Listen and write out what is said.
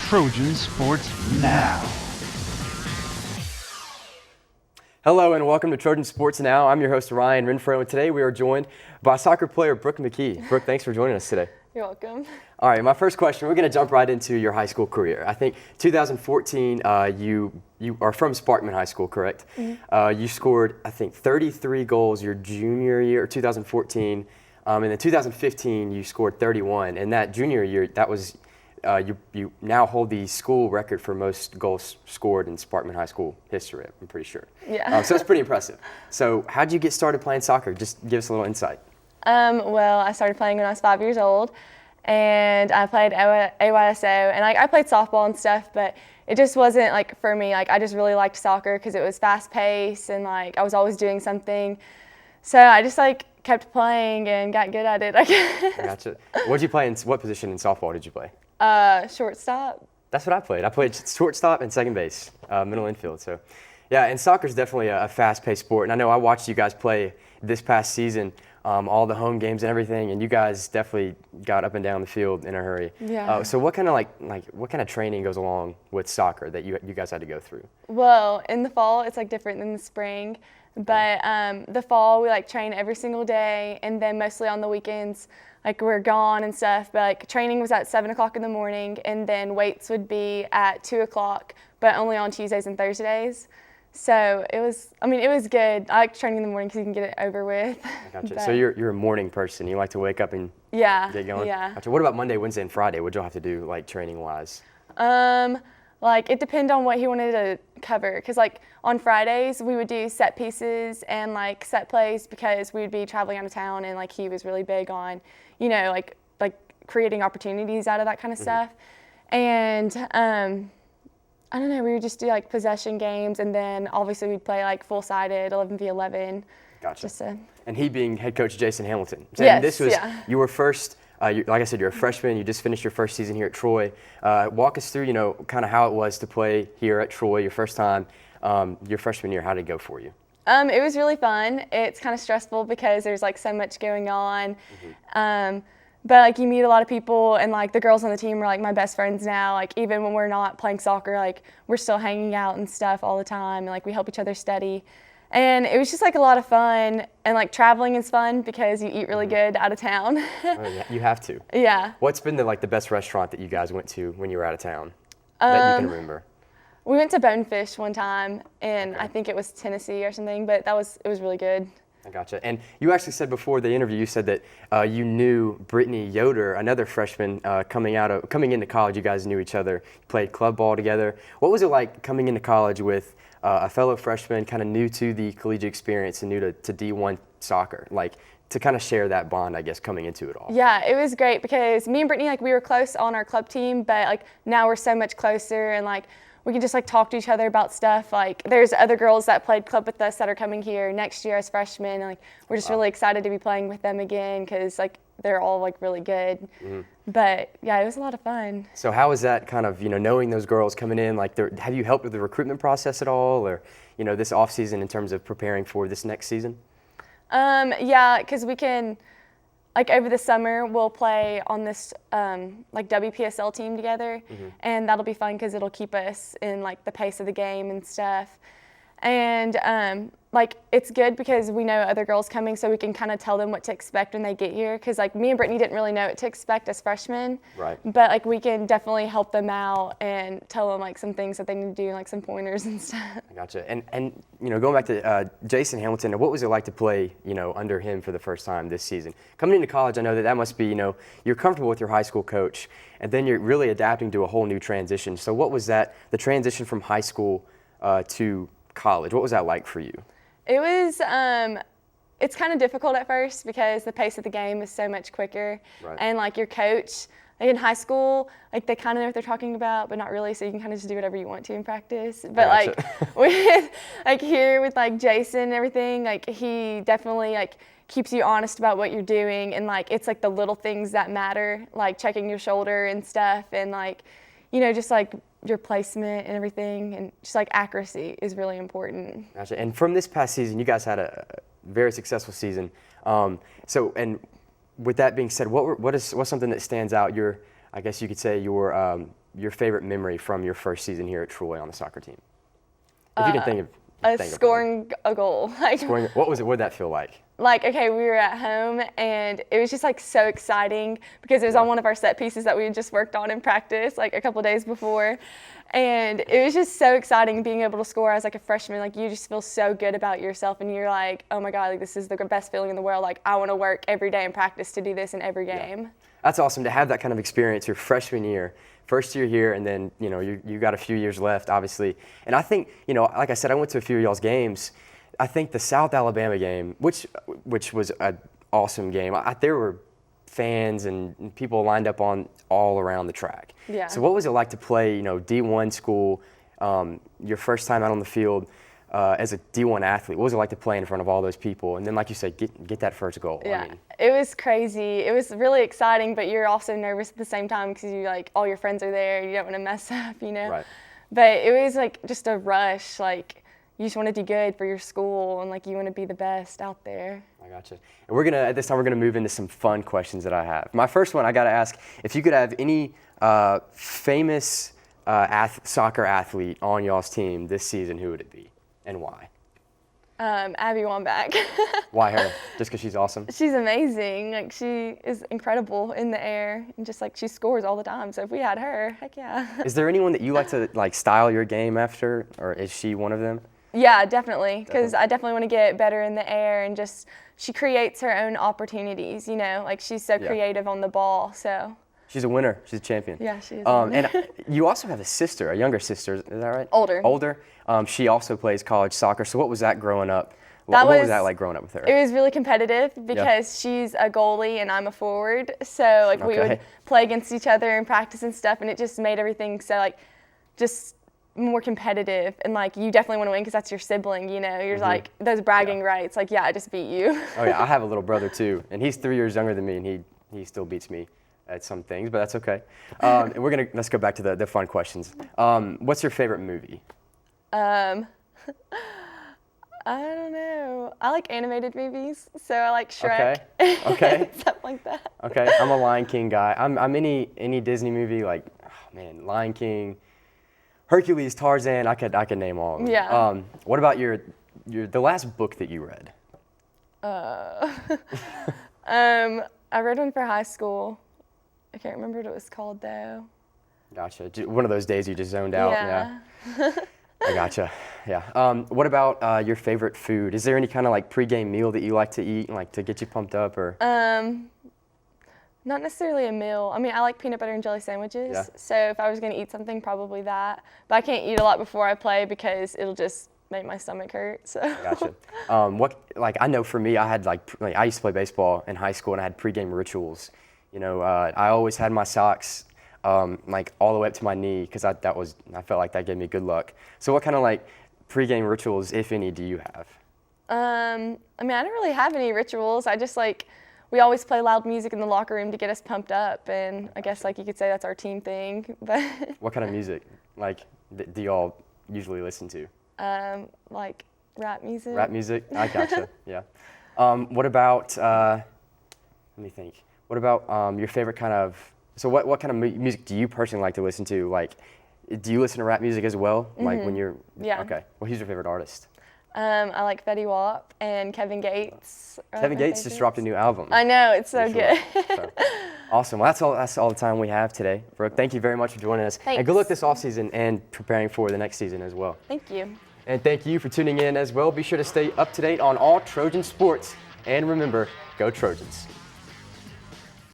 Trojan Sports Now. Hello and welcome to Trojan Sports Now. I'm your host Ryan Renfro, and today we are joined by soccer player Brooke McKee. Brooke, thanks for joining us today. You're welcome. All right, my first question, we're going to jump right into your high school career. I think 2014, you are from Sparkman High School, correct? Mm-hmm. You scored, I think, 33 goals your junior year, 2014. And then 2015, you scored 31. And that junior year, that was you now hold the school record for most goals scored in Sparkman High School history, I'm pretty sure. Yeah. So it's pretty impressive. So how did you get started playing soccer? Just give us a little insight. Well, I started playing when I was 5 years old, and I played AYSO, and I played softball and stuff, but it just wasn't for me. I just really liked soccer because it was fast paced and I was always doing something. So I just kept playing and got good at it, I guess. Gotcha. What did you play what position in softball did you play? Shortstop. That's what I played. I played shortstop and second base, middle infield. So, yeah, and soccer is definitely a fast-paced sport. And I know I watched you guys play this past season, all the home games and everything, and you guys definitely got up and down the field in a hurry. Yeah. So what kind of what kind of training goes along with soccer that you guys had to go through? Well, in the fall, it's different than the spring. But the fall, we train every single day, and then mostly on the weekends, we're gone and stuff. But training was at 7 o'clock in the morning, and then weights would be at 2 o'clock, but only on Tuesdays and Thursdays. So it was good. I like training in the morning because you can get it over with. I gotcha. So you're a morning person. You like to wake up and get going? Yeah. Gotcha. What about Monday, Wednesday, and Friday? What do you have to do training-wise? It depended on what he wanted to cover. Because on Fridays, we would do set pieces and set plays because we would be traveling out of town, and he was really big on, creating opportunities out of that kind of stuff. And I don't know, we would just do possession games, and then obviously we'd play full-sided 11v11. Gotcha. And he being head coach Jason Hamilton. So Yes, this was you were first. Like I said, you're a freshman. You just finished your first season here at Troy. Walk us through, kind of how it was to play here at Troy your first time, your freshman year. How did it go for you? It was really fun. It's kind of stressful because there's so much going on. Mm-hmm. But you meet a lot of people, and the girls on the team are my best friends now. Even when we're not playing soccer, we're still hanging out and stuff all the time, and we help each other study. And it was just a lot of fun, and traveling is fun because you eat really good out of town. Oh, yeah, you have to. Yeah. What's been the best restaurant that you guys went to when you were out of town that you can remember? We went to Bonefish one time, and I think it was Tennessee or something, but it was really good. I gotcha. And you actually said before the interview, you said that you knew Brittany Yoder, another freshman coming into college. You guys knew each other, played club ball together. What was it like coming into college with a fellow freshman, kind of new to the collegiate experience and new to D1 soccer, to kind of share that bond, I guess, coming into it all? Yeah, it was great because me and Brittany, we were close on our club team, but now we're so much closer, and we can just talk to each other about stuff. There's other girls that played club with us that are coming here next year as freshmen, and we're just really excited to be playing with them again because they're all really good. Mm-hmm. But yeah, it was a lot of fun. So how was that kind of, knowing those girls coming in, have you helped with the recruitment process at all, or, this off season in terms of preparing for this next season? Yeah, because we can, over the summer, we'll play on this WPSL team together, mm-hmm. and that'll be fun because it'll keep us in the pace of the game and stuff. And it's good because we know other girls coming, so we can kind of tell them what to expect when they get here. Because me and Brittany didn't really know what to expect as freshmen, right? But we can definitely help them out and tell them some things that they need to do, some pointers and stuff. I gotcha. And going back to Jason Hamilton, what was it like to play under him for the first time this season? Coming into college, I know that must be you're comfortable with your high school coach, and then you're really adapting to a whole new transition. So what was that? The transition from high school to college, what was that like for you? It was, it's kind of difficult at first because the pace of the game is so much quicker. Right. And your coach, in high school, they kind of know what they're talking about, but not really, so you can kind of just do whatever you want to in practice. But with, here with Jason and everything, he definitely keeps you honest about what you're doing, and it's the little things that matter, checking your shoulder and stuff, and just your placement and everything, and just something is really important. Gotcha. And from this past season, you guys had a very successful season. And with that being said, what's something that stands out? I guess you could say your your favorite memory from your first season here at Troy on the soccer team? If you can think of scoring a goal. Like, what was it? What did that feel like? Like, okay, we were at home, and it was just, like, so exciting because it was on one of our set pieces that we had just worked on in practice, like, a couple days before. And it was just so exciting being able to score as, like, a freshman. Like, you just feel so good about yourself, and you're like, oh, my God, like, this is the best feeling in the world. Like, I want to work every day in practice to do this in every game. Yeah. That's awesome to have that kind of experience your freshman year. First year here, and then, you know, you got a few years left, obviously. And I think, you know, like I said, I went to a few of y'all's games. I think the South Alabama game, which was an awesome game, there were fans and people lined up all around the track. Yeah. So what was it like to play, you know, D1 school, your first time out on the field as a D1 athlete? What was it like to play in front of all those people? And then, like you said, get that first goal. Yeah, I mean, it was crazy. It was really exciting, but you're also nervous at the same time because you like all your friends are there. You don't want to mess up, you know. Right. But it was like just a rush. Like, you just want to do good for your school, and like you want to be the best out there. I gotcha. And at this time we're gonna move into some fun questions that I have. My first one, I gotta ask, if you could have any famous soccer athlete on y'all's team this season, who would it be and why? Abby Wambach. Why her? Just because she's awesome? She's amazing. Like, she is incredible in the air, and just like she scores all the time. So if we had her, heck yeah. Is there anyone that you like to like style your game after, or is she one of them? Yeah, definitely, because I definitely want to get better in the air, and just she creates her own opportunities, you know, like she's so creative on the ball, so. She's a winner. She's a champion. Yeah, she is. And you also have a younger sister, is that right? Older. Older. She also plays college soccer. So what was that growing up? What was that like growing up with her? It was really competitive because she's a goalie and I'm a forward, so like we would play against each other in practice and stuff, and it just made everything so like just more competitive, and like you definitely want to win because that's your sibling, you know. You're like those bragging rights, like I just beat you. Oh yeah, I have a little brother too, and he's 3 years younger than me, and he still beats me at some things, but that's okay. And let's go back to the fun questions. What's your favorite movie? I don't know. I like animated movies, so I like Shrek. Okay. Stuff like that. Okay, I'm a Lion King guy. I'm any Disney movie, like, oh man, Lion King, Hercules, Tarzan. I could name all of them. Yeah. What about the last book that you read? I read one for high school. I can't remember what it was called though. Gotcha. One of those days you just zoned out. Yeah. I gotcha. Yeah. What about your favorite food? Is there any kind of like pregame meal that you like to eat, like to get you pumped up, or? Not necessarily a meal. I mean, I like peanut butter and jelly sandwiches. Yeah. So if I was gonna eat something, probably that. But I can't eat a lot before I play because it'll just make my stomach hurt. So. Gotcha. I know for me, I had I used to play baseball in high school, and I had pregame rituals. You know, I always had my socks like all the way up to my knee because I felt like that gave me good luck. So what kind of like pregame rituals, if any, do you have? I mean, I don't really have any rituals. I just we always play loud music in the locker room to get us pumped up, and I guess you could say that's our team thing. But what kind of music do y'all usually listen to? Like rap music. Rap music? I gotcha. Yeah. What about let me think. What about your favorite kind of? So what kind of music do you personally like to listen to? Like, do you listen to rap music as well? Like when you're Okay. Well, who's your favorite artist? I like Fetty Wap and Kevin Gates. Kevin Gates just dropped a new album. I know, it's so good. So, awesome. Well, that's all the time we have today. Brooke, thank you very much for joining us. Thanks. And good luck this offseason and preparing for the next season as well. Thank you. And thank you for tuning in as well. Be sure to stay up to date on all Trojan sports. And remember, go Trojans.